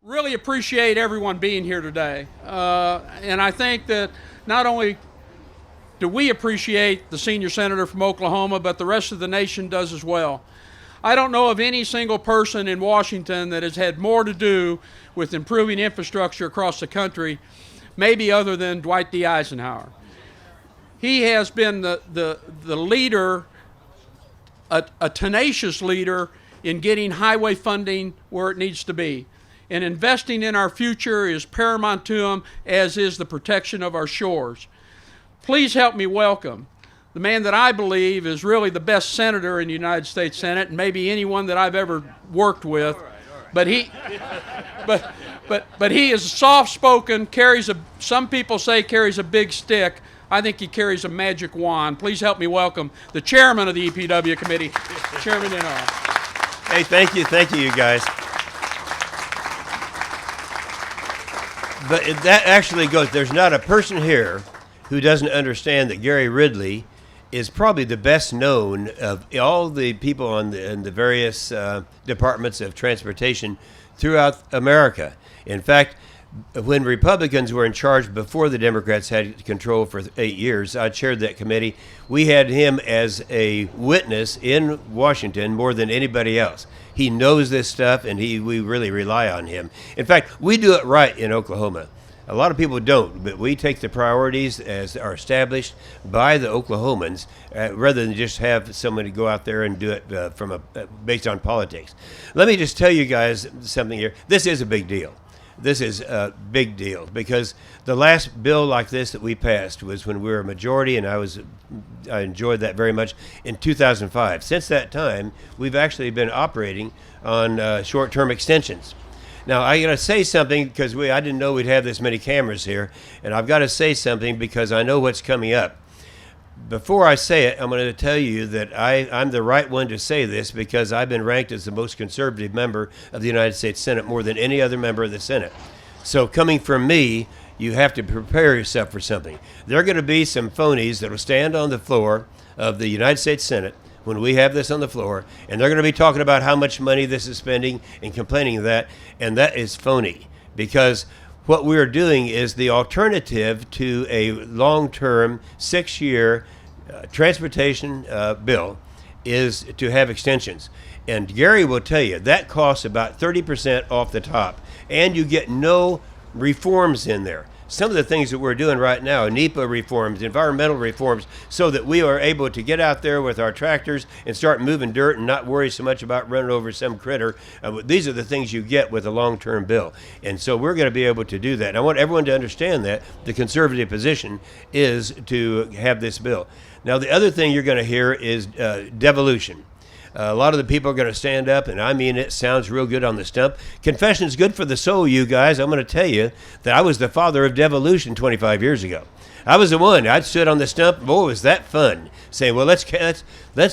Really appreciate everyone being here today. And I think that not only do we appreciate the senior senator from Oklahoma, but the rest of the nation does as well. I don't know of any single person in Washington that has had more to do with improving infrastructure across the country, maybe other than Dwight D. Eisenhower. He has been the leader, a tenacious leader in getting highway funding where it needs to be. And investing in our future is paramount to him, as is the protection of our shores. Please help me welcome the man that I believe is really the best senator in the United States Senate, and maybe anyone that I've ever worked with. All right. But he is soft-spoken, some people say carries a big stick. I think he carries a magic wand. Please help me welcome the chairman of the EPW committee, Chairman Inhofe. Hey, thank you, you guys. But that actually goes, there's not a person here who doesn't understand that Gary Ridley is probably the best known of all the people in the various departments of transportation throughout America. In fact, when Republicans were in charge before the Democrats had control for 8 years, I chaired that committee. We had him as a witness in Washington more than anybody else. He knows this stuff, and we really rely on him. In fact, we do it right in Oklahoma. A lot of people don't, but we take the priorities as are established by the Oklahomans rather than just have somebody go out there and do it based on politics. Let me just tell you guys something here. This is a big deal. This is a big deal because the last bill like this that we passed was when we were a majority, and I enjoyed that very much, in 2005. Since that time, we've actually been operating on short-term extensions. Now, I got to say something because I didn't know we'd have this many cameras here, and I've got to say something because I know what's coming up. Before I say it, I'm going to tell you that I'm the right one to say this because I've been ranked as the most conservative member of the United States Senate more than any other member of the Senate. So coming from me, you have to prepare yourself for something. There are going to be some phonies that will stand on the floor of the United States Senate when we have this on the floor, and they're going to be talking about how much money this is spending and complaining of that, and that is phony because what we're doing is the alternative to a long-term 6-year transportation bill is to have extensions. And Gary will tell you that costs about 30% off the top, and you get no reforms in there. Some of the things that we're doing right now, NEPA reforms, environmental reforms, so that we are able to get out there with our tractors and start moving dirt and not worry so much about running over some critter. These are the things you get with a long-term bill. And so we're going to be able to do that. And I want everyone to understand that the conservative position is to have this bill. Now, the other thing you're going to hear is devolution. A lot of the people are going to stand up, and I mean, it sounds real good on the stump. Confession's good for the soul, you guys. I'm going to tell you that I was the father of devolution 25 years ago. I was the one. I'd stood on the stump. Boy, was that fun. Saying, well, let's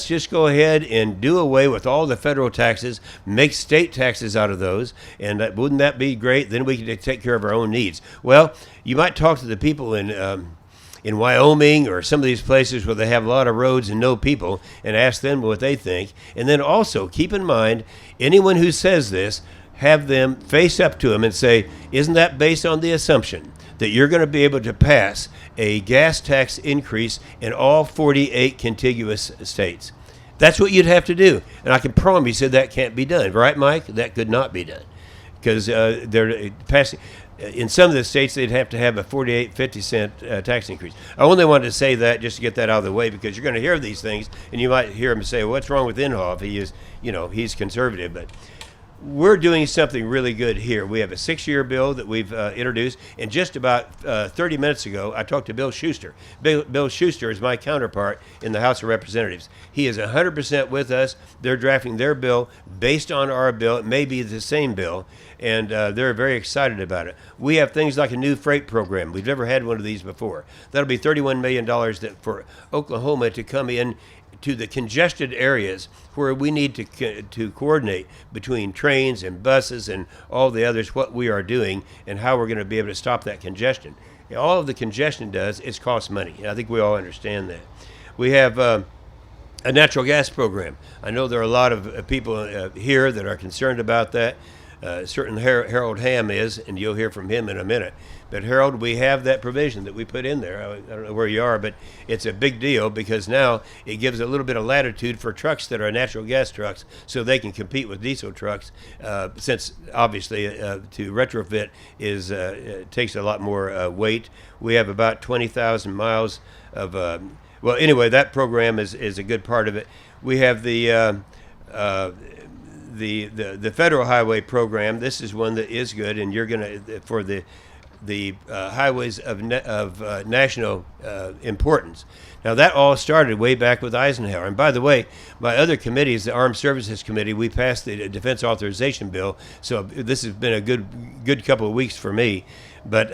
just go ahead and do away with all the federal taxes, make state taxes out of those, and wouldn't that be great? Then we could take care of our own needs. Well, you might talk to the people in Wyoming or some of these places where they have a lot of roads and no people and ask them what they think. And then also keep in mind, anyone who says this, have them face up to them and say, isn't that based on the assumption that you're going to be able to pass a gas tax increase in all 48 contiguous states? That's what you'd have to do. And I can promise you that can't be done. Right, Mike? That could not be done. Because they're passing... In some of the states, they'd have to have a 50-cent tax increase. I only wanted to say that just to get that out of the way because you're going to hear these things, and you might hear him say, well, what's wrong with Inhofe? He's conservative. But we're doing something really good here. We have a 6-year bill that we've introduced, and just about 30 minutes ago, I talked to Bill Schuster. Bill Schuster is my counterpart in the House of Representatives. He is 100% with us. They're drafting their bill based on our bill. It may be the same bill, and they're very excited about it. We have things like a new freight program. We've never had one of these before. That'll be $31 million for Oklahoma to come in to the congested areas where we need to coordinate between trains and buses and all the others, what we are doing and how we're going to be able to stop that congestion. All of the congestion does is cost money. I think we all understand that. We have a natural gas program. I know there are a lot of people here that are concerned about that. Certainly Harold Ham is, and you'll hear from him in a minute. But Harold, we have that provision that we put in there. I don't know where you are, but it's a big deal because now it gives a little bit of latitude for trucks that are natural gas trucks so they can compete with diesel trucks, since obviously to retrofit takes a lot more weight. We have about 20,000 miles of, well, anyway, that program is a good part of it. We have the federal highway program. This is one that is good, and you're going to, for the highways of national importance. Now, that all started way back with Eisenhower. And by the way, my other committees, the Armed Services Committee, we passed the Defense Authorization Bill. So this has been a good couple of weeks for me. But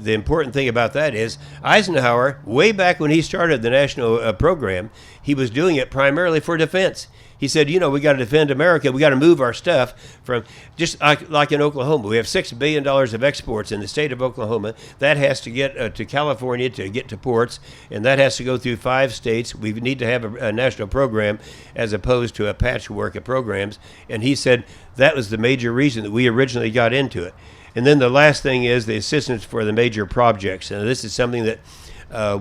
the important thing about that is Eisenhower, way back when he started the national program, he was doing it primarily for defense. He said, we got to defend America. We got to move our stuff from, just like in Oklahoma. We have $6 billion of exports in the state of Oklahoma. That has to get to California to get to ports, and that has to go through 5 states. We need to have a national program as opposed to a patchwork of programs. And he said that was the major reason that we originally got into it. And then the last thing is the assistance for the major projects. And this is something that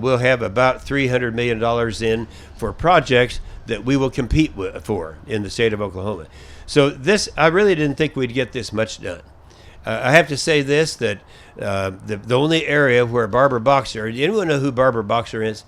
we'll have about $300 million in for projects that we will compete for in the state of Oklahoma. So this, I really didn't think we'd get this much done. I have to say this, that the only area where Barbara Boxer, anyone know who Barbara Boxer is?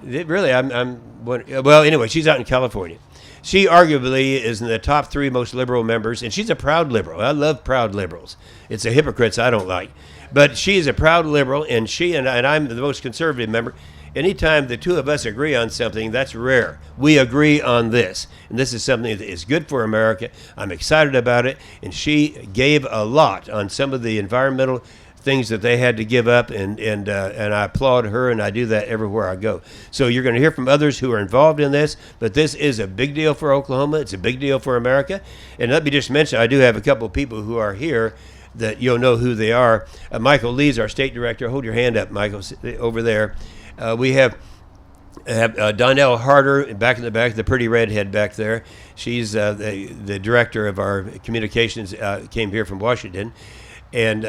Really, well, anyway, she's out in California. She arguably is in the top 3 most liberal members, and she's a proud liberal. I love proud liberals. It's the hypocrites I don't like. But she is a proud liberal, and she and I'm the most conservative member. Anytime the two of us agree on something, that's rare. We agree on this, and this is something that is good for America. I'm excited about it, and she gave a lot on some of the environmental things that they had to give up, and I applaud her, and I do that everywhere I go. So you're going to hear from others who are involved in this, but this is a big deal for Oklahoma. It's a big deal for America. And let me just mention, I do have a couple of people who are here that you'll know who they are. Michael Lee's our state director. Hold your hand up, Michael, over there. We have Donnell Harder back in the back, the pretty redhead back there. She's the director of our communications, came here from Washington. And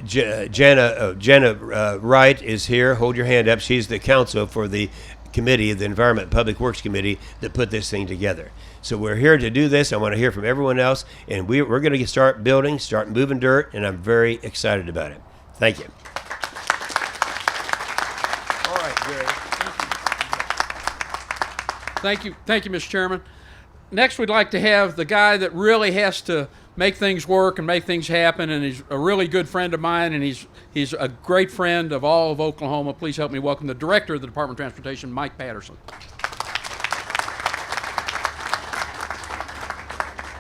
Jana Wright is here. Hold your hand up. She's the counsel for the committee, the Environment and Public Works Committee, that put this thing together. So we're here to do this. I want to hear from everyone else. And we're going to start building, start moving dirt, and I'm very excited about it. Thank you. Thank you, Mr. Chairman. Next, we'd like to have the guy that really has to make things work and make things happen, and he's a really good friend of mine, and he's a great friend of all of Oklahoma. Please help me welcome the Director of the Department of Transportation, Mike Patterson.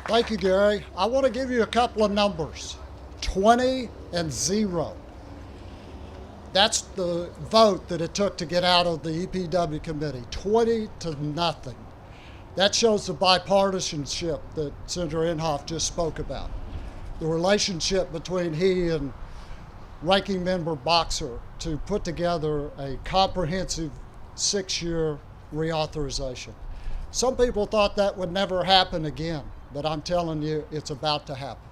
Thank you, Gary. I want to give you a couple of numbers, 20 and 0. That's the vote that it took to get out of the EPW committee, 20 to nothing. That shows the bipartisanship that Senator Inhofe just spoke about, the relationship between he and Ranking Member Boxer to put together a comprehensive 6-year reauthorization. Some people thought that would never happen again, but I'm telling you, it's about to happen.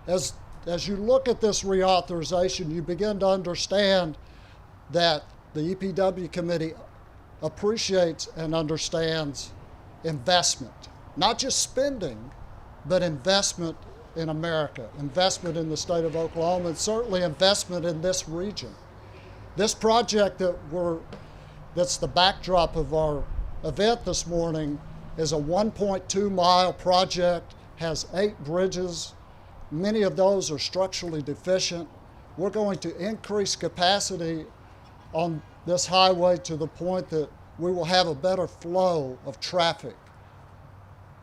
As you look at this reauthorization, you begin to understand that the EPW committee appreciates and understands investment, not just spending, but investment in America, investment in the state of Oklahoma, and certainly investment in this region. This project that's the backdrop of our event this morning is a 1.2 mile project, has 8 bridges. Many of those are structurally deficient. We're going to increase capacity on this highway to the point that we will have a better flow of traffic,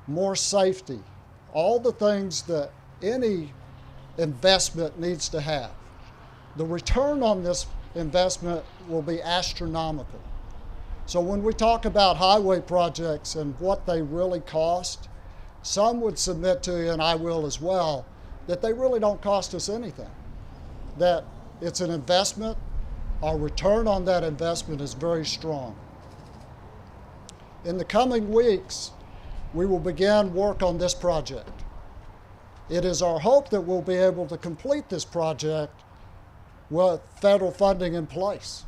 more safety, all the things that any investment needs to have. The return on this investment will be astronomical. So when we talk about highway projects and what they really cost, some would submit to you, and I will as well, that they really don't cost us anything, that it's an investment. Our return on that investment is very strong. In the coming weeks, we will begin work on this project. It is our hope that we'll be able to complete this project with federal funding in place.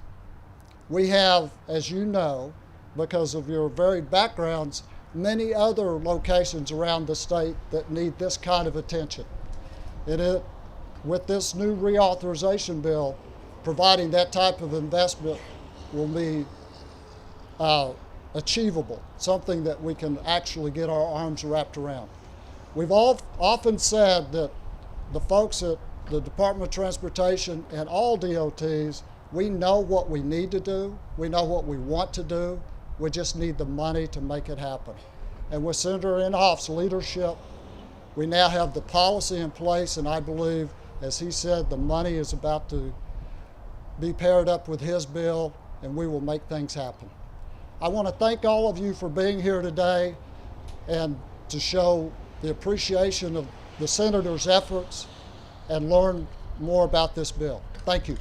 We have, as you know, because of your varied backgrounds, many other locations around the state that need this kind of attention. With this new reauthorization bill, providing that type of investment will be achievable, something that we can actually get our arms wrapped around. We've often said that the folks at the Department of Transportation and all DOTs, we know what we need to do, we know what we want to do, we just need the money to make it happen. And with Senator Inhofe's leadership, we now have the policy in place, and I believe, as he said, the money is about to be paired up with his bill, and we will make things happen. I want to thank all of you for being here today and to show the appreciation of the Senator's efforts and learn more about this bill. Thank you.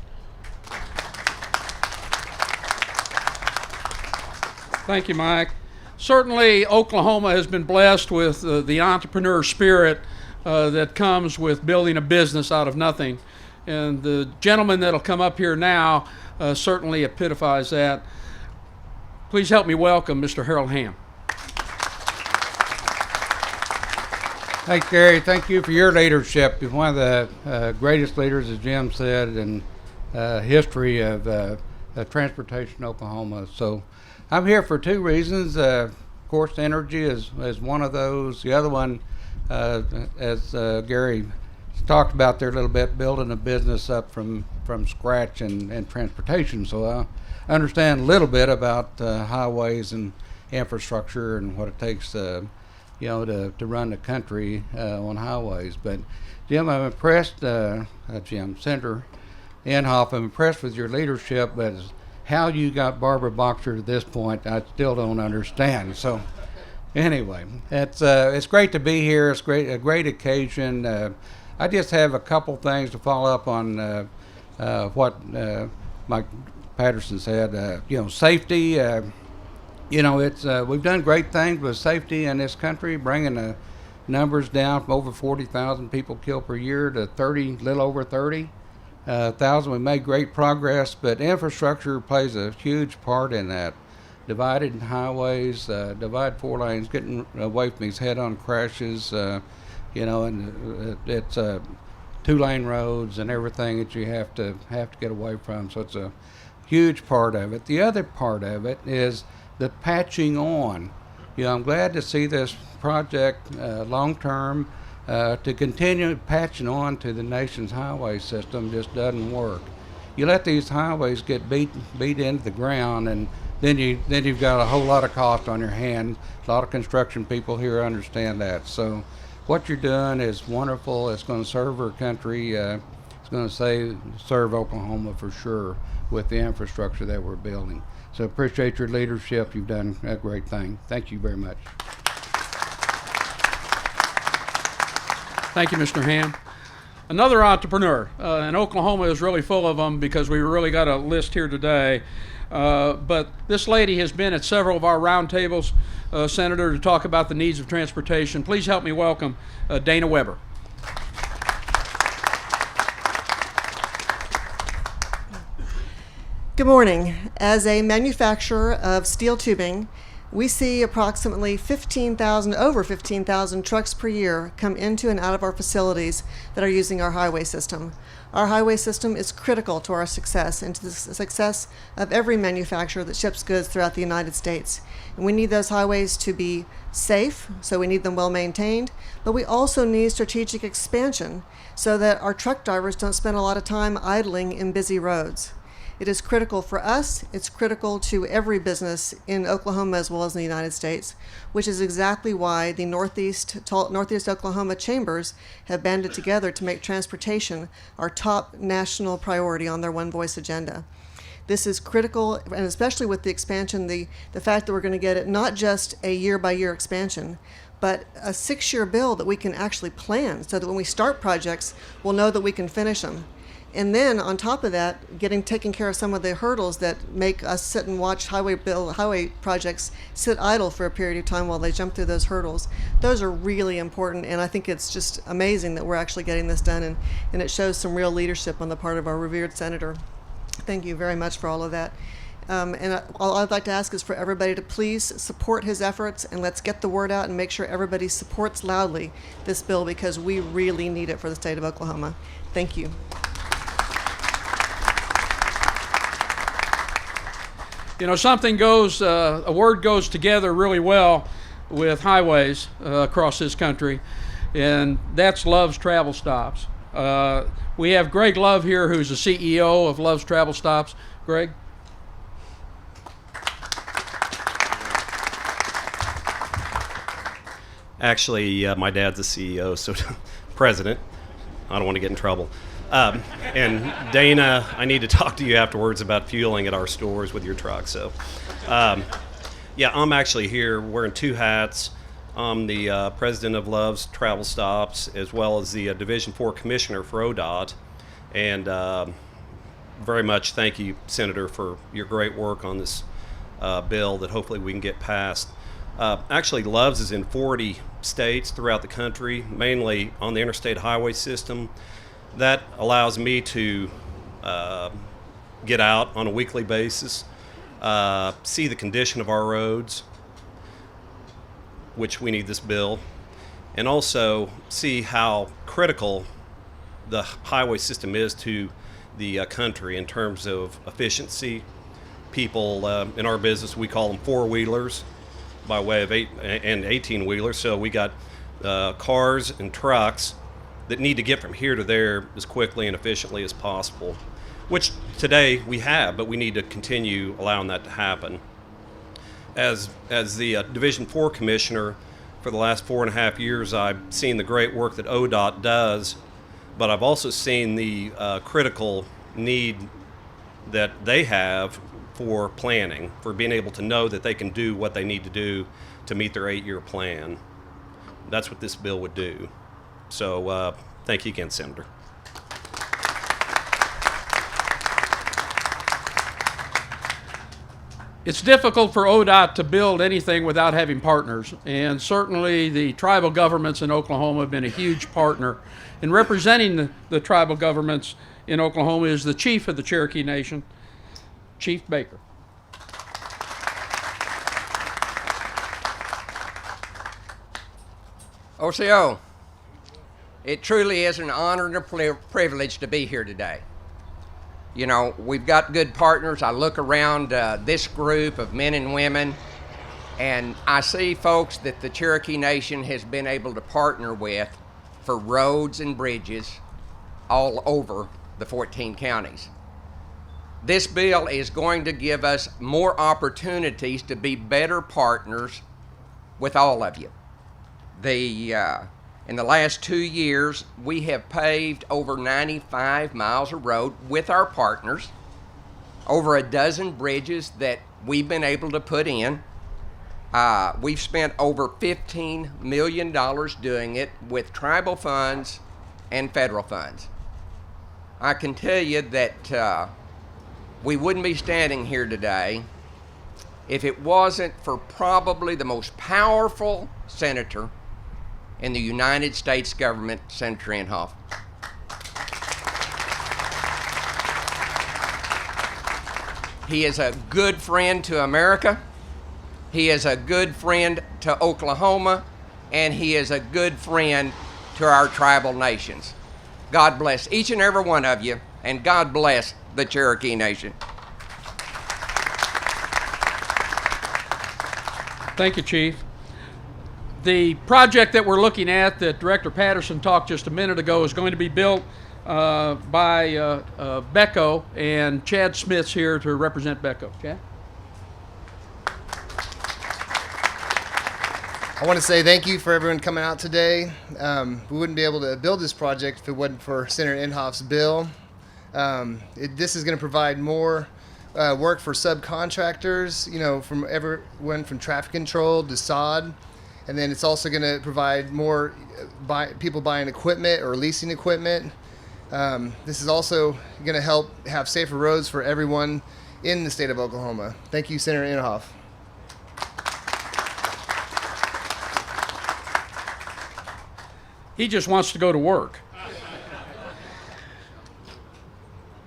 Thank you, Mike. Certainly, Oklahoma has been blessed with the entrepreneur spirit that comes with building a business out of nothing. And the gentleman that'll come up here now certainly epitomizes that. Please help me welcome Mr. Harold Hamm. Thanks, Gary. Thank you for your leadership. You're one of the greatest leaders, as Jim said, in history of transportation in Oklahoma. So I'm here for two reasons. Of course, energy is one of those. The other one, as Gary talked about there a little bit, building a business up from scratch and transportation. So I understand a little bit about highways and infrastructure and what it takes to run the country on highways. But Jim, I'm impressed, Senator Inhofe, I'm impressed with your leadership, but how you got Barbara Boxer to this point, I still don't understand. So anyway, it's great to be here. It's a great occasion. I just have a couple things to follow up on what Mike Patterson said. Safety. We've done great things with safety in this country, bringing the numbers down from over 40,000 people killed per year to little over 30,000. We made great progress, but infrastructure plays a huge part in that. Divided highways, divide 4 lanes, getting away from these head-on crashes, and it's 2-lane roads and everything that you have to get away from. So it's a huge part of it. The other part of it is the patching on. I'm glad to see this project long-term to continue patching on to the nation's highway system just doesn't work. You let these highways get beat into the ground, and then you've got a whole lot of cost on your hand. A lot of construction people here understand that. So what you're doing is wonderful. It's going to serve our country. It's going to serve Oklahoma for sure with the infrastructure that we're building. So appreciate your leadership. You've done a great thing. Thank you very much. Thank you, Mr. Hamm. Another entrepreneur, and Oklahoma is really full of them because we really got a list here today. But this lady has been at several of our roundtables, Senator, to talk about the needs of transportation. Please help me welcome Dana Weber. Good morning. As a manufacturer of steel tubing, we see approximately over 15,000 trucks per year come into and out of our facilities that are using our highway system. Our highway system is critical to our success and to the success of every manufacturer that ships goods throughout the United States. And we need those highways to be safe, so we need them well maintained, but we also need strategic expansion so that our truck drivers don't spend a lot of time idling in busy roads. It is critical for us, it's critical to every business in Oklahoma as well as in the United States, which is exactly why the Northeast Oklahoma chambers have banded together to make transportation our top national priority on their One Voice agenda. This is critical, and especially with the expansion, the fact that we're going to get it not just a year-by-year expansion, but a 6-year bill that we can actually plan so that when we start projects, we'll know that we can finish them. And then on top of that, taking care of some of the hurdles that make us sit and watch highway projects sit idle for a period of time while they jump through those hurdles. Those are really important, and I think it's just amazing that we're actually getting this done, and it shows some real leadership on the part of our revered senator. Thank you very much for all of that. All I'd like to ask is for everybody to please support his efforts, and let's get the word out and make sure everybody supports loudly this bill, because we really need it for the state of Oklahoma. Thank you. You know, a word goes together really well with highways across this country, and that's Love's Travel Stops. We have Greg Love here, who's the CEO of Love's Travel Stops. Greg? Actually, my dad's the CEO, so president. I don't want to get in trouble. And Dana, I need to talk to you afterwards about fueling at our stores with your truck. So, yeah, I'm actually here wearing two hats. I'm the president of Love's Travel Stops, as well as the Division 4 commissioner for ODOT. And very much thank you, Senator, for your great work on this bill that hopefully we can get passed. Actually, Love's is in 40 states throughout the country, mainly on the interstate highway system. That allows me to get out on a weekly basis, see the condition of our roads, which we need this bill, and also see how critical the highway system is to the country in terms of efficiency. People in our business, we call them four-wheelers by way of 18-wheelers. So we got cars and trucks that need to get from here to there as quickly and efficiently as possible, which today we have, but we need to continue allowing that to happen. As the Division 4 commissioner for the last 4.5 years, I've seen the great work that ODOT does, but I've also seen the critical need that they have for planning, for being able to know that they can do what they need to do to meet their 8-year plan. That's what this bill would do. So thank you again, Senator. It's difficult for ODOT to build anything without having partners, and certainly the tribal governments in Oklahoma have been a huge partner. And representing the tribal governments in Oklahoma is the chief of the Cherokee Nation, Chief Baker. OCO, it truly is an honor and a privilege to be here today. You know, we've got good partners. I look around this group of men and women, and I see folks that the Cherokee Nation has been able to partner with for roads and bridges all over the 14 counties. This bill is going to give us more opportunities to be better partners with all of you. In the last 2 years, we have paved over 95 miles of road with our partners, over a dozen bridges that we've been able to put in. We've spent over $15 million doing it with tribal funds and federal funds. I can tell you that we wouldn't be standing here today if it wasn't for probably the most powerful senator in the United States government, Senator Inhofe. He is a good friend to America. He is a good friend to Oklahoma, and he is a good friend to our tribal nations. God bless each and every one of you, and God bless the Cherokee Nation. Thank you, Chief. The project that we're looking at that Director Patterson talked just a minute ago is going to be built by Beko, and Chad Smith's here to represent Beko. Chad? I want to say thank you for everyone coming out today. We wouldn't be able to build this project if it wasn't for Senator Inhofe's bill. This is going to provide more work for subcontractors, you know, from everyone from traffic control to sod. And then it's also going to provide more people buying equipment or leasing equipment. This is also going to help have safer roads for everyone in the state of Oklahoma. Thank you, Senator Inhofe. He just wants to go to work.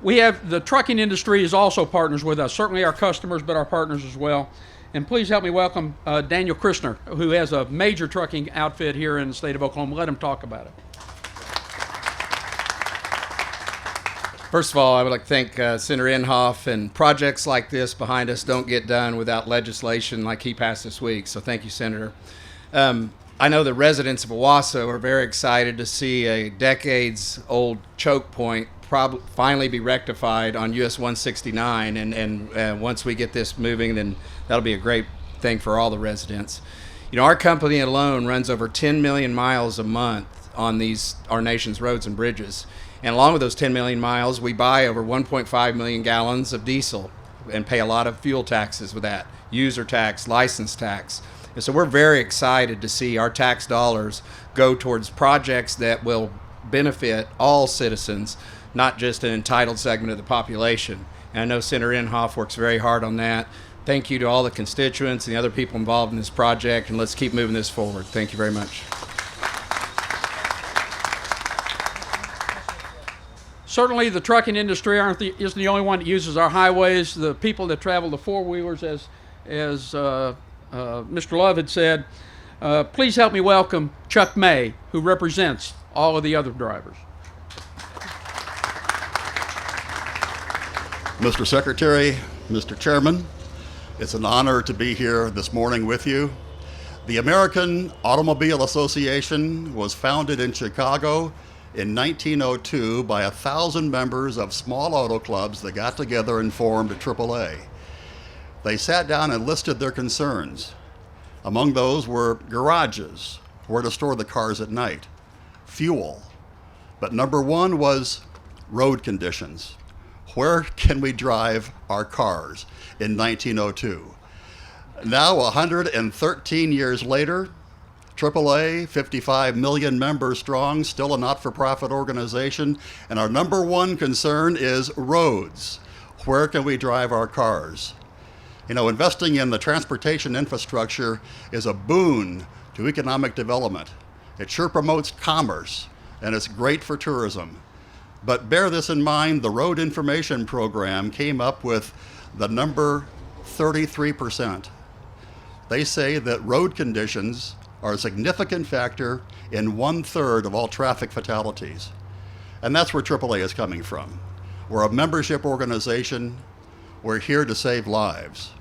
We have the trucking industry is also partners with us, certainly our customers, but our partners as well. And please help me welcome Daniel Christner, who has a major trucking outfit here in the state of Oklahoma. Let him talk about it. First of all, I would like to thank Senator Inhofe, and projects like this behind us don't get done without legislation like he passed this week, so thank you, Senator. I know the residents of Owasso are very excited to see a decades-old choke point finally be rectified on US 169, and once we get this moving, then that'll be a great thing for all the residents. You know, our company alone runs over 10 million miles a month on our nation's roads and bridges. And along with those 10 million miles, we buy over 1.5 million gallons of diesel and pay a lot of fuel taxes with that, user tax, license tax. And so we're very excited to see our tax dollars go towards projects that will benefit all citizens, not just an entitled segment of the population. And I know Senator Inhofe works very hard on that. Thank you to all the constituents and the other people involved in this project, and let's keep moving this forward. Thank you very much. Certainly, the trucking industry isn't the only one that uses our highways. The people that travel the four-wheelers, as Mr. Love had said. Please help me welcome Chuck May, who represents all of the other drivers. Mr. Secretary, Mr. Chairman, it's an honor to be here this morning with you. The American Automobile Association was founded in Chicago in 1902 by 1,000 members of small auto clubs that got together and formed AAA. They sat down and listed their concerns. Among those were garages, where to store the cars at night, fuel. But number one was road conditions. Where can we drive our cars in 1902? Now, 113 years later, AAA, 55 million members strong, still a not-for-profit organization, and our number one concern is roads. Where can we drive our cars? You know, investing in the transportation infrastructure is a boon to economic development. It sure promotes commerce, and it's great for tourism. But bear this in mind, the Road Information Program came up with the number 33%. They say that road conditions are a significant factor in 1/3 of all traffic fatalities. And that's where AAA is coming from. We're a membership organization. We're here to save lives.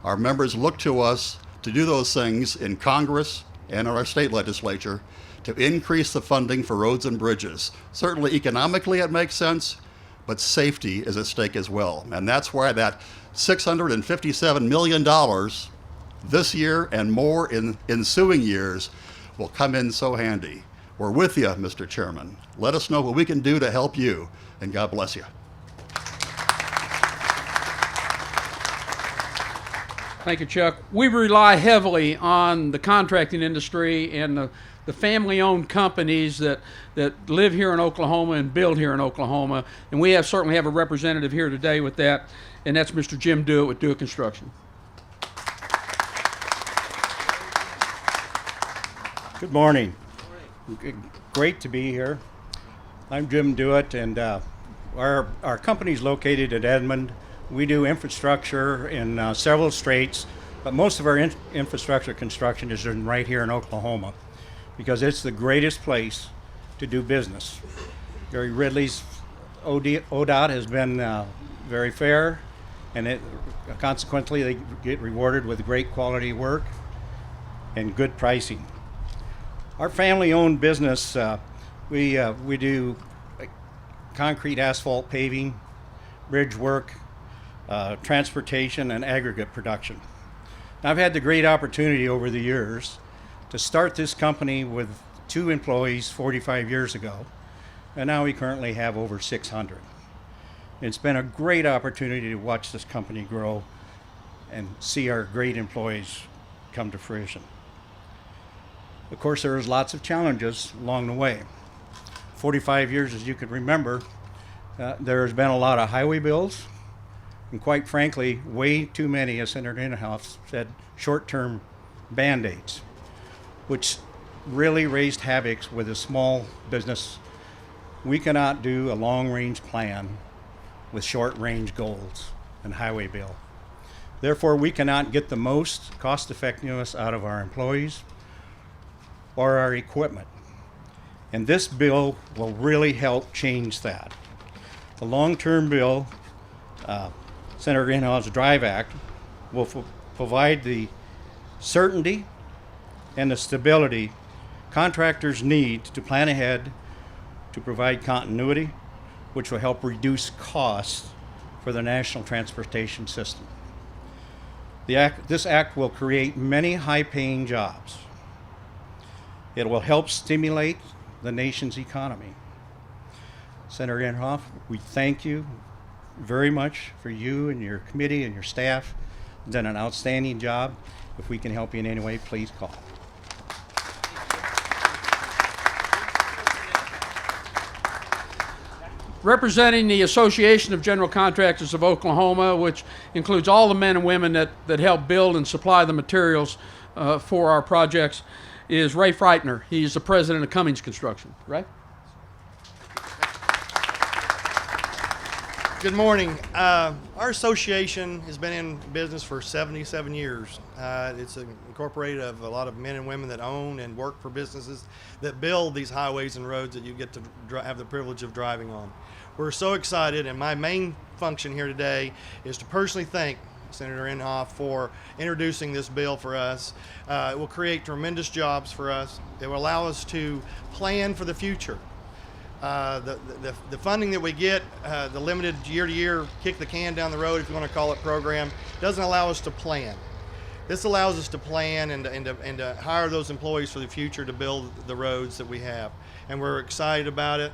Our members look to us to do those things in Congress and in our state legislature to increase the funding for roads and bridges. Certainly economically it makes sense, but safety is at stake as well. And that's why that $657 million this year and more in ensuing years will come in so handy. We're with you, Mr. Chairman. Let us know what we can do to help you, and God bless you. Thank you, Chuck. We rely heavily on the contracting industry and the family-owned companies that live here in Oklahoma and build here in Oklahoma. And we certainly have a representative here today with that, and that's Mr. Jim Dewitt with Dewitt Construction. Good morning. Great to be here. I'm Jim Dewitt, and our company is located at Edmond. We do infrastructure in several states, but most of our infrastructure construction is done right here in Oklahoma because it's the greatest place to do business. Gary Ridley's ODOT has been very fair, and consequently they get rewarded with great quality work and good pricing. Our family-owned business, we do concrete, asphalt, paving, bridge work, transportation, and aggregate production. Now, I've had the great opportunity over the years to start this company with 2 employees 45 years ago, and now we currently have over 600. It's been a great opportunity to watch this company grow and see our great employees come to fruition. Of course, there was lots of challenges along the way. 45 years as you can remember, there's been a lot of highway bills, and quite frankly, way too many, as Senator Inhofe said, short-term band-aids, which really raised havoc with a small business. We cannot do a long-range plan with short-range goals and highway bill. Therefore, we cannot get the most cost-effectiveness out of our employees or our equipment. And this bill will really help change that. The long-term bill, Senator Inhofe's DRIVE Act, will provide the certainty and the stability contractors need to plan ahead to provide continuity, which will help reduce costs for the national transportation system. This act will create many high-paying jobs. It will help stimulate the nation's economy. Senator Inhofe, we thank you very much for you and your committee and your staff. You've done an outstanding job. If we can help you in any way, please call. Representing the Association of General Contractors of Oklahoma, which includes all the men and women that help build and supply the materials for our projects, is Ray Freitner. He's the president of Cummings Construction. Ray? Good morning. Our association has been in business for 77 years. It's incorporated of a lot of men and women that own and work for businesses that build these highways and roads that you get to have the privilege of driving on. We're so excited, and my main function here today is to personally thank Senator Inhofe for introducing this bill for us. It will create tremendous jobs for us. It will allow us to plan for the future. The funding that we get, the limited year-to-year kick the can down the road, if you want to call it, program, doesn't allow us to plan. This allows us to plan and to hire those employees for the future to build the roads that we have. And we're excited about it.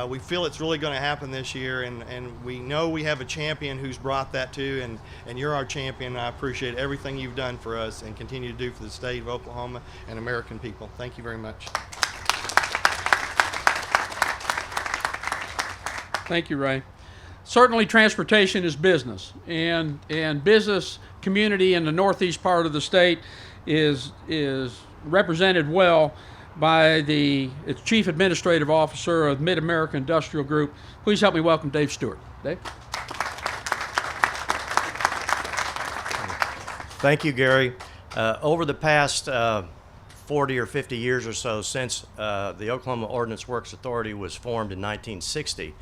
We feel it's really going to happen this year, and we know we have a champion who's brought that to, and you're our champion. I appreciate everything you've done for us and continue to do for the state of Oklahoma and American people. Thank you very much. Thank you, Ray. Certainly transportation is business, and business community in the northeast part of the state is represented well by its Chief Administrative Officer of Mid-America Industrial Group. Please help me welcome Dave Stewart. Dave? Thank you, Gary. Over the past 40 or 50 years or so since the Oklahoma Ordnance Works Authority was formed in 1960,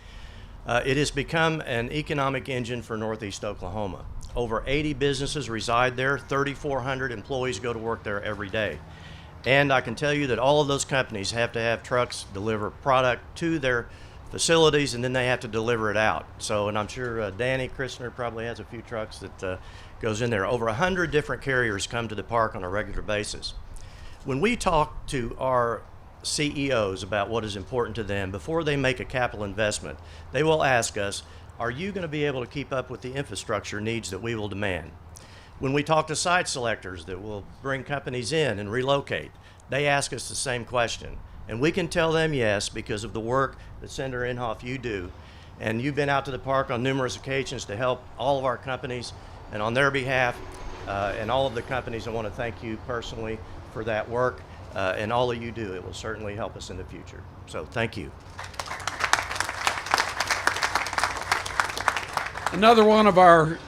it has become an economic engine for Northeast Oklahoma. Over 80 businesses reside there, 3,400 employees go to work there every day. And I can tell you that all of those companies have to have trucks deliver product to their facilities, and then they have to deliver it out. So, and I'm sure Danny Christner probably has a few trucks that goes in there. Over 100 different carriers come to the park on a regular basis. When we talk to our CEOs about what is important to them, before they make a capital investment, they will ask us, are you going to be able to keep up with the infrastructure needs that we will demand? When we talk to site selectors that will bring companies in and relocate, they ask us the same question. And we can tell them yes because of the work that Senator Inhofe, you do. And you've been out to the park on numerous occasions to help all of our companies, and on their behalf, and all of the companies, I want to thank you personally for that work. And all that you do, it will certainly help us in the future. So thank you. Another one of our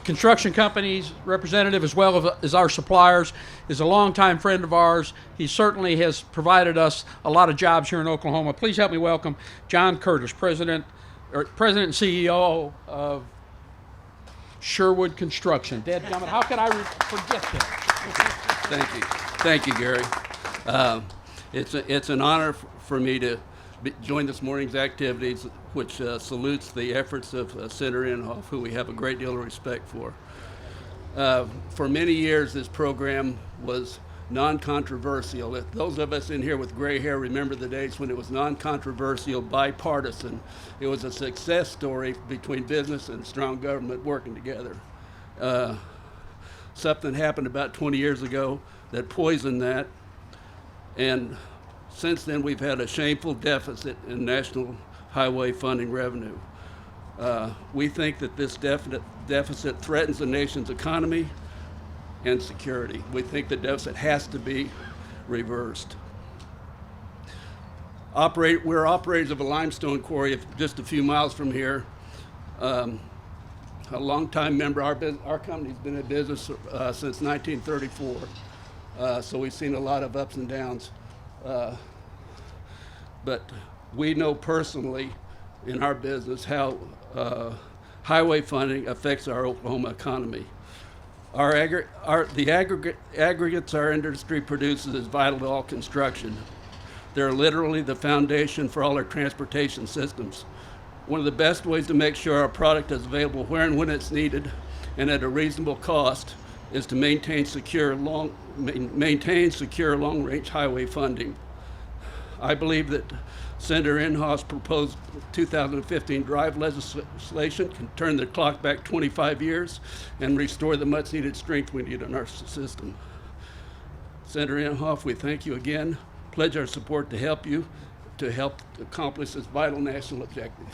construction companies representative, as well as our suppliers, is a longtime friend of ours. He certainly has provided us a lot of jobs here in Oklahoma. Please help me welcome John Curtis, President and CEO of Sherwood Construction. Dadgummit, how could I forget that? Thank you. Thank you, Gary. It's an honor for me to join this morning's activities, which salutes the efforts of Senator Inhofe, who we have a great deal of respect for. For many years, this program was non-controversial. Those of us in here with gray hair remember the days when it was non-controversial, bipartisan. It was a success story between business and strong government working together. Something happened about 20 years ago that poisoned that, and Since then, we've had a shameful deficit in national highway funding revenue. We think that this deficit threatens the nation's economy and security. We think the deficit has to be reversed. We're operators of a limestone quarry just a few miles from here. A longtime member, our company's been in business since 1934, so we've seen a lot of ups and downs. But we know personally in our business how highway funding affects our Oklahoma economy. The aggregates our industry produces is vital to all construction. They're literally the foundation for all our transportation systems. One of the best ways to make sure our product is available where and when it's needed and at a reasonable cost is to maintain secure long-range highway funding. I believe that Senator Inhofe's proposed 2015 drive legislation can turn the clock back 25 years and restore the much-needed strength we need in our system. Senator Inhofe, we thank you again. Pledge our support to help accomplish this vital national objective.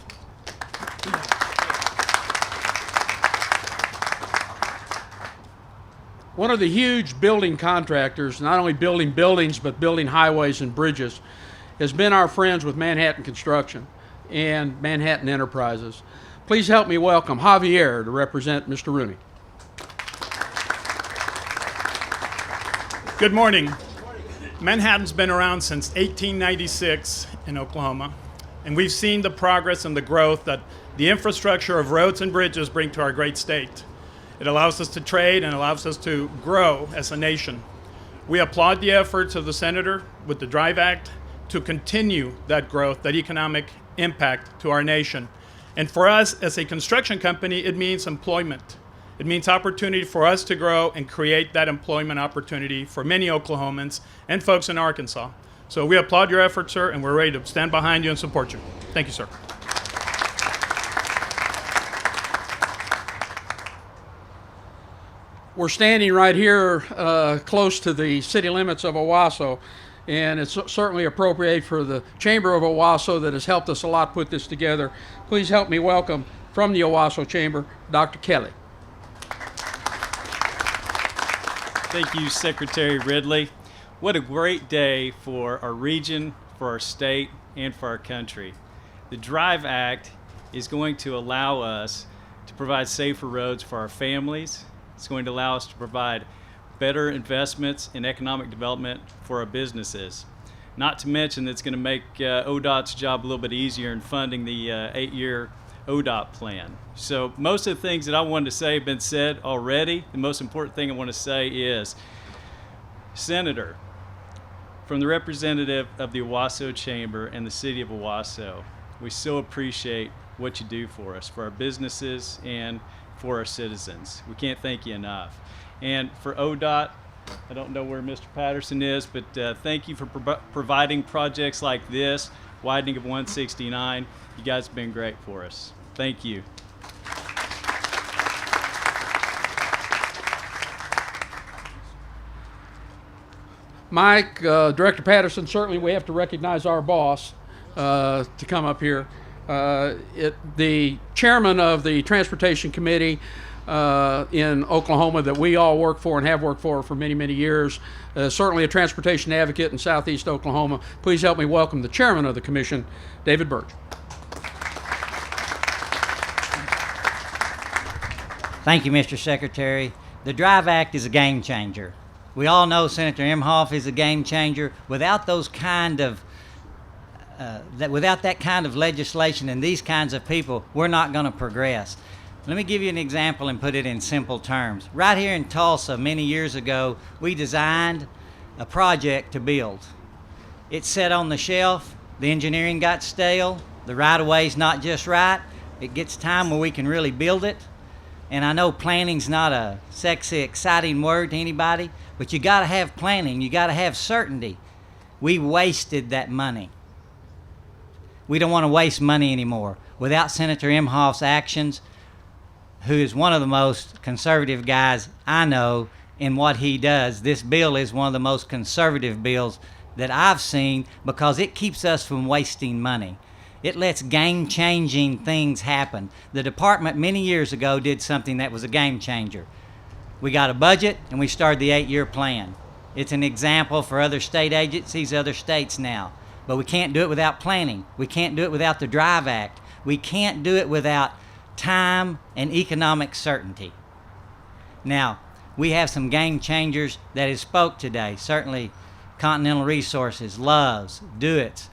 One of the huge building contractors, not only building buildings, but building highways and bridges, has been our friends with Manhattan Construction and Manhattan Enterprises. Please help me welcome Javier to represent Mr. Rooney. Good morning. Manhattan's been around since 1896 in Oklahoma, and we've seen the progress and the growth that the infrastructure of roads and bridges bring to our great state. It allows us to trade and allows us to grow as a nation. We applaud the efforts of the Senator with the DRIVE Act to continue that growth, that economic impact to our nation. And for us as a construction company, it means employment. It means opportunity for us to grow and create that employment opportunity for many Oklahomans and folks in Arkansas. So we applaud your efforts, sir, and we're ready to stand behind you and support you. Thank you, sir. We're standing right here close to the city limits of Owasso, and it's certainly appropriate for the Chamber of Owasso that has helped us a lot put this together. Please help me welcome from the Owasso Chamber, Dr. Kelly. Thank you, Secretary Ridley. What a great day for our region, for our state, and for our country. The DRIVE Act is going to allow us to provide safer roads for our families. It's going to allow us to provide better investments in economic development for our businesses. Not to mention that it's going to make ODOT's job a little bit easier in funding the 8-year ODOT plan. So most of the things that I wanted to say have been said already. The most important thing I want to say is, Senator, from the representative of the Owasso Chamber and the City of Owasso, we so appreciate what you do for us, for our businesses and for our citizens. We can't thank you enough. And for ODOT, I don't know where Mr. Patterson is, but thank you for providing projects like this, widening of 169. You guys have been great for us. Thank you. Mike, Director Patterson, certainly we have to recognize our boss to come up here. The chairman of the Transportation Committee in Oklahoma that we all work for and have worked for many, many years, certainly a transportation advocate in southeast Oklahoma. Please help me welcome the chairman of the commission, David Burge. Thank you, Mr. Secretary. The DRIVE Act is a game changer. We all know Senator Inhofe is a game changer. Without those kind of without that kind of legislation and these kinds of people, we're not going to progress. Let me give you an example and put it in simple terms. Right here in Tulsa, many years ago, we designed a project to build. It sat on the shelf. The engineering got stale. The right-of-way's not just right. It gets time where we can really build it. And I know planning's not a sexy, exciting word to anybody, but you got to have planning. You got to have certainty. We wasted that money. We don't want to waste money anymore. Without Senator Inhofe's actions, who is one of the most conservative guys I know in what he does, this bill is one of the most conservative bills that I've seen, because it keeps us from wasting money. It lets game-changing things happen. The department many years ago did something that was a game changer. We got a budget and we started the 8-year plan. It's an example for other state agencies, other states now. But we can't do it without planning. We can't do it without the DRIVE Act. We can't do it without time and economic certainty. Now, we have some game changers that have spoke today. Certainly Continental Resources, Love's, Do-It's,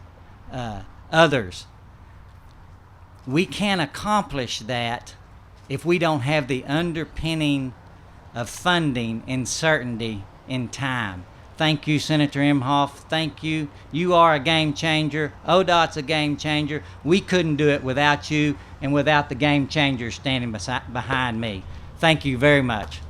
others. We can't accomplish that if we don't have the underpinning of funding and certainty in time. Thank you, Senator Imhoff. Thank you. You are a game changer. ODOT's a game changer. We couldn't do it without you and without the game changers standing behind me. Thank you very much.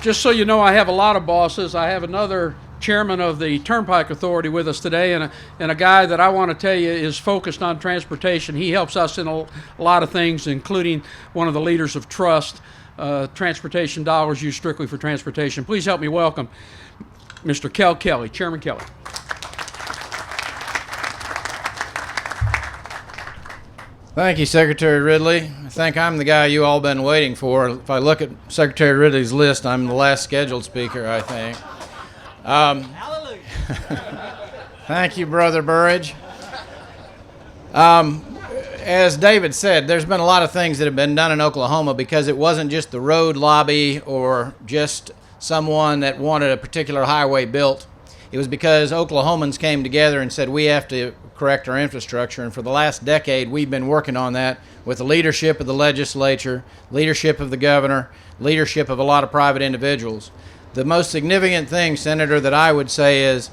Just so you know, I have a lot of bosses. I have another chairman of the Turnpike Authority with us today, and a guy that I want to tell you is focused on transportation. He helps us in a lot of things, including one of the leaders of Trust, transportation dollars used strictly for transportation. Please help me welcome Mr. Kel Kelly, Chairman Kelly. Thank you, Secretary Ridley. I think I'm the guy you all been waiting for. If I look at Secretary Ridley's list, I'm the last scheduled speaker, I think. Hallelujah. Thank you, Brother Burridge. As David said, there's been a lot of things that have been done in Oklahoma because it wasn't just the road lobby or just someone that wanted a particular highway built. It was because Oklahomans came together and said we have to correct our infrastructure, and for the last decade we've been working on that with the leadership of the legislature, leadership of the governor, leadership of a lot of private individuals. The most significant thing, Senator, that I would say is,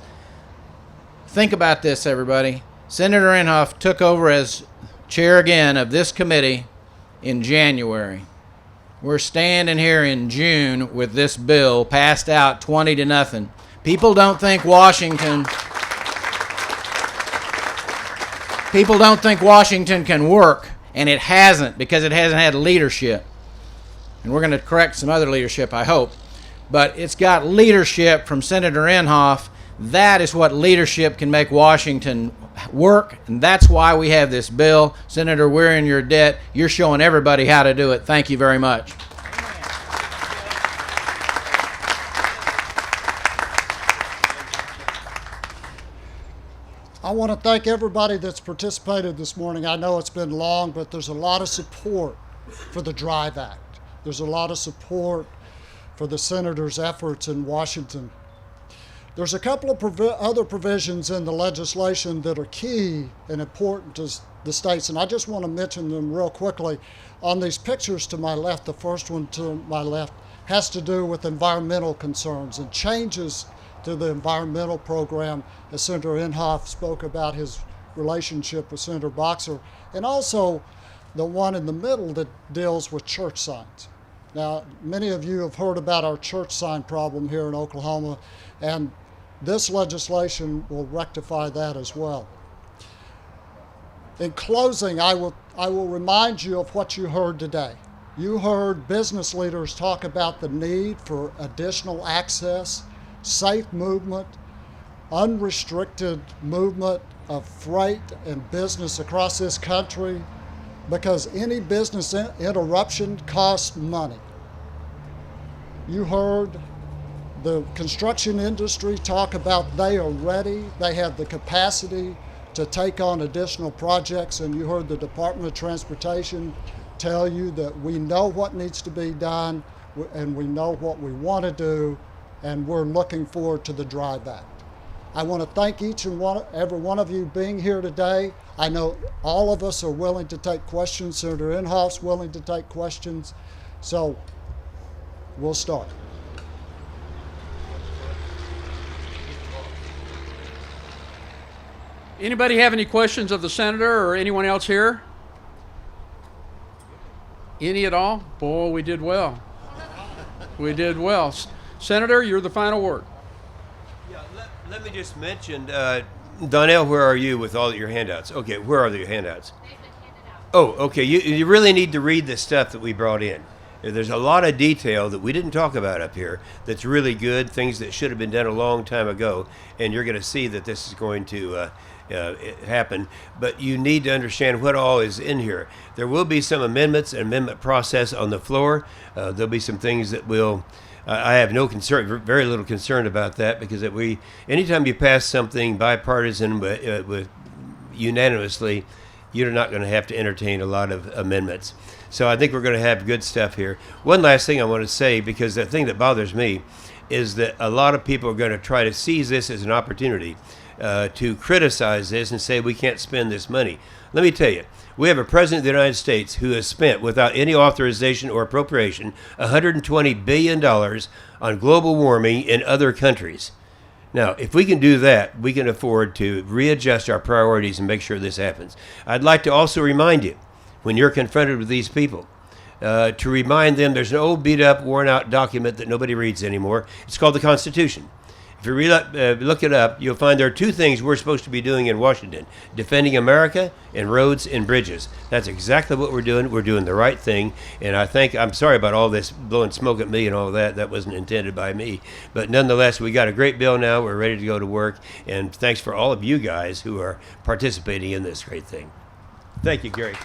think about this, everybody. Senator Inhofe took over as chair again of this committee in January. We're standing here in June with this bill passed out 20-0. People don't think Washington can work, and it hasn't, because it hasn't had leadership. And we're going to correct some other leadership, I hope. But it's got leadership from Senator Inhofe. That is what leadership can make Washington work, and that's why we have this bill. Senator, we're in your debt. You're showing everybody how to do it. Thank you very much. I want to thank everybody that's participated this morning. I know it's been long, but there's a lot of support for the DRIVE Act. There's a lot of support for the senator's efforts in Washington. There's a couple of other provisions in the legislation that are key and important to the states, and I just want to mention them real quickly. On these pictures to my left, the first one to my left has to do with environmental concerns and changes to the environmental program, as Senator Inhofe spoke about his relationship with Senator Boxer, and also the one in the middle that deals with church signs. Now, many of you have heard about our church sign problem here in Oklahoma, and this legislation will rectify that as well. In closing, I will remind you of what you heard today. You heard business leaders talk about the need for additional access, safe movement, unrestricted movement of freight and business across this country, because any business interruption costs money. You heard the construction industry talk about they are ready, they have the capacity to take on additional projects, and you heard the Department of Transportation tell you that we know what needs to be done and we know what we want to do, and we're looking forward to the DRIVE Act. I want to thank each and every one of you being here today. I know all of us are willing to take questions. Senator Inhofe's willing to take questions. So we'll start. Anybody have any questions of the senator or anyone else here? Any at all? Boy, we did well. We did well. Senator, you're the final word. Yeah, let me just mention, Donnell, where are you with all your handouts? Okay, where are your handouts? Oh, okay. You really need to read the stuff that we brought in. There's a lot of detail that we didn't talk about up here that's really good, things that should have been done a long time ago, and you're going to see that this is going to happen. But you need to understand what all is in here. There will be some amendments and amendment process on the floor. There'll be some things that will, I have no concern, very little concern about that, because anytime you pass something bipartisan with unanimously, you're not going to have to entertain a lot of amendments. So I think we're going to have good stuff here. One last thing I want to say, because the thing that bothers me is that a lot of people are going to try to seize this as an opportunity to criticize this and say we can't spend this money. Let me tell you, we have a president of the United States who has spent, without any authorization or appropriation, $120 billion on global warming in other countries. Now, if we can do that, we can afford to readjust our priorities and make sure this happens. I'd like to also remind you, when you're confronted with these people, to remind them there's an old, beat-up, worn-out document that nobody reads anymore. It's called the Constitution. If you look it up, you'll find there are two things we're supposed to be doing in Washington: defending America and roads and bridges. That's exactly what we're doing. We're doing the right thing, and I'm sorry about all this blowing smoke at me and all that. That wasn't intended by me. But nonetheless, we got a great bill now. We're ready to go to work, and thanks for all of you guys who are participating in this great thing. Thank you, Gary.